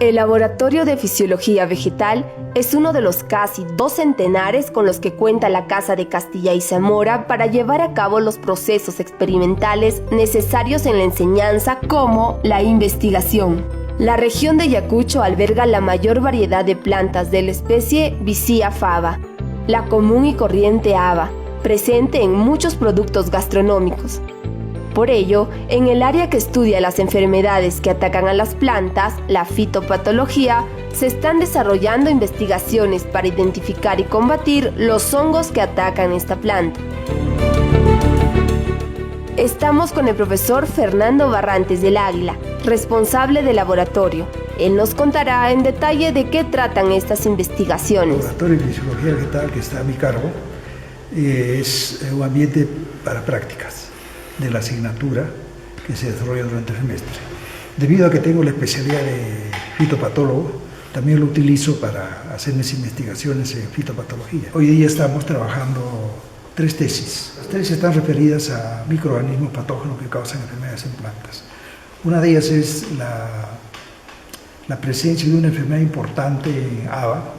El Laboratorio de Fisiología Vegetal es uno de los casi 2 centenares con los que cuenta la Casa de Castilla y Zamora para llevar a cabo los procesos experimentales necesarios en la enseñanza como la investigación. La región de Ayacucho alberga la mayor variedad de plantas de la especie Vicia faba, la común y corriente haba, presente en muchos productos gastronómicos. Por ello, en el área que estudia las enfermedades que atacan a las plantas, la fitopatología, se están desarrollando investigaciones para identificar y combatir los hongos que atacan esta planta. Estamos con el profesor Fernando Barrantes del Águila, responsable del laboratorio. Él nos contará en detalle de qué tratan estas investigaciones. El Laboratorio de Fisiología Vegetal, que está a mi cargo, es un ambiente para prácticas de la asignatura que se desarrolla durante el semestre. Debido a que tengo la especialidad de fitopatólogo, también lo utilizo para hacer mis investigaciones en fitopatología. Hoy día estamos trabajando 3 tesis. Las tesis están referidas a microorganismos patógenos que causan enfermedades en plantas. Una de ellas es la presencia de una enfermedad importante en haba,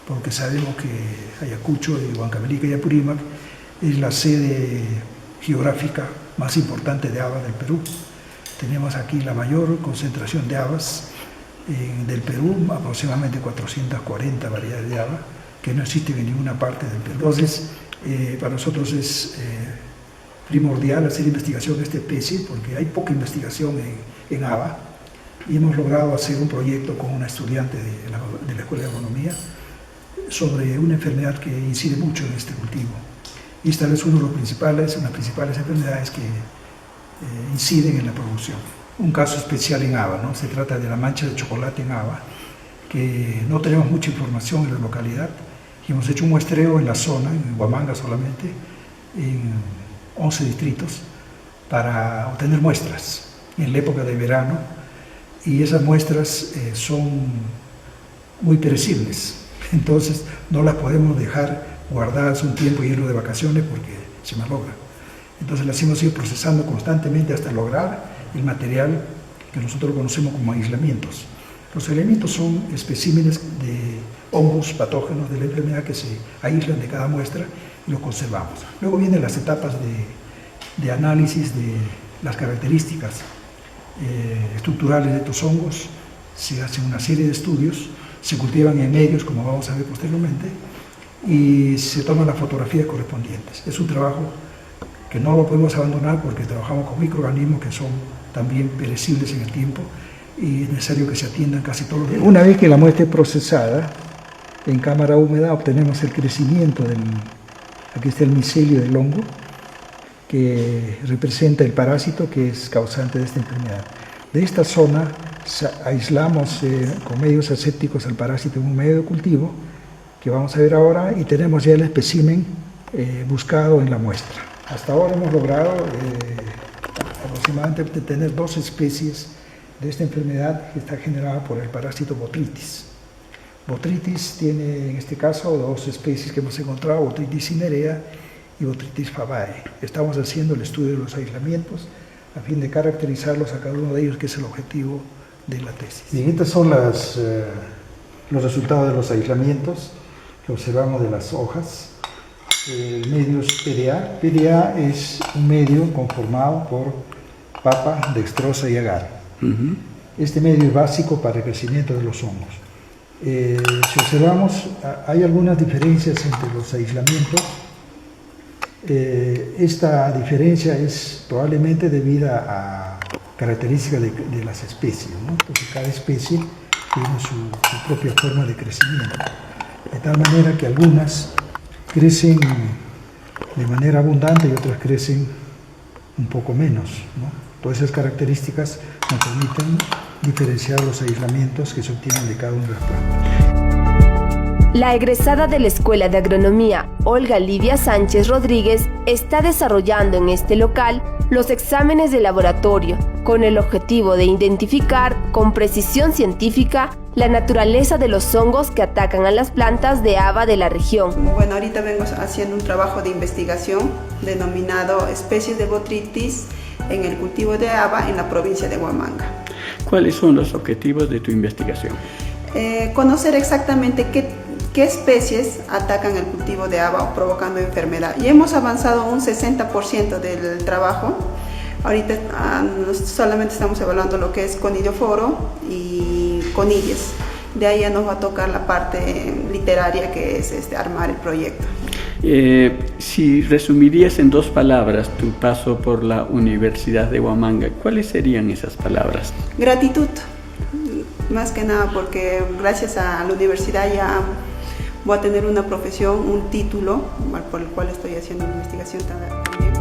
porque sabemos que Ayacucho, Huancavelica y Apurímac es la sede geográfica más importante de habas del Perú. Tenemos aquí la mayor concentración de habas del Perú, aproximadamente 440 variedades de haba, que no existen en ninguna parte del Perú. Entonces, para nosotros es primordial hacer investigación de esta especie, porque hay poca investigación en haba, y hemos logrado hacer un proyecto con una estudiante de la Escuela de Agronomía sobre una enfermedad que incide mucho en este cultivo. Y esta es una de las principales enfermedades que inciden en la producción. Un caso especial en haba, ¿no? Se trata de la mancha de chocolate en haba, que no tenemos mucha información en la localidad, y hemos hecho un muestreo en la zona, en Huamanga solamente, en 11 distritos, para obtener muestras en la época de verano, y esas muestras son muy perecibles, entonces no las podemos dejar guardadas un tiempo y irnos de vacaciones porque se malogra. Entonces las hemos ido procesando constantemente hasta lograr el material que nosotros conocemos como aislamientos. Los aislamientos son especímenes de hongos patógenos de la enfermedad que se aíslan de cada muestra y los conservamos. Luego vienen las etapas de análisis de las características estructurales de estos hongos. Se hacen una serie de estudios, se cultivan en medios, como vamos a ver posteriormente, y se toman las fotografías correspondientes. Es un trabajo que no lo podemos abandonar porque trabajamos con microorganismos que son también perecibles en el tiempo y es necesario que se atiendan casi todos los días. Una vez que la muestra es procesada, en cámara húmeda obtenemos el crecimiento aquí está el micelio del hongo, que representa el parásito que es causante de esta enfermedad. De esta zona aislamos con medios asépticos al parásito en un medio de cultivo, que vamos a ver ahora, y tenemos ya el espécimen buscado en la muestra. Hasta ahora hemos logrado aproximadamente tener 2 especies de esta enfermedad que está generada por el parásito Botrytis. Botrytis tiene en este caso 2 especies que hemos encontrado, Botrytis cinerea y Botrytis fabae. Estamos haciendo el estudio de los aislamientos a fin de caracterizarlos a cada uno de ellos, que es el objetivo de la tesis. Bien, estos son los resultados de los aislamientos que observamos de las hojas. El medio es PDA. PDA es un medio conformado por papa, dextrosa y agar. Este medio es básico para el crecimiento de los hongos. Si observamos, hay algunas diferencias entre los aislamientos. Esta diferencia es probablemente debida a características de las especies, ¿no? Entonces cada especie tiene su propia forma de crecimiento. De tal manera que algunas crecen de manera abundante y otras crecen un poco menos, ¿no? Todas esas características nos permiten diferenciar los aislamientos que se obtienen de cada una de las plantas. La egresada de la Escuela de Agronomía, Olga Lidia Sánchez Rodríguez, está desarrollando en este local los exámenes de laboratorio con el objetivo de identificar con precisión científica la naturaleza de los hongos que atacan a las plantas de haba de la región. Bueno, ahorita vengo haciendo un trabajo de investigación denominado especies de Botrytis en el cultivo de haba en la provincia de Huamanga. ¿Cuáles son los objetivos de tu investigación? Conocer exactamente qué especies atacan el cultivo de haba provocando enfermedad. Y hemos avanzado un 60% del trabajo. Ahorita solamente estamos evaluando lo que es conidioforo y conillas. De ahí ya nos va a tocar la parte literaria, que es armar el proyecto. Si resumirías en 2 palabras tu paso por la Universidad de Huamanga, ¿cuáles serían esas palabras? Gratitud, más que nada porque gracias a la universidad ya voy a tener una profesión, un título por el cual estoy haciendo una investigación también.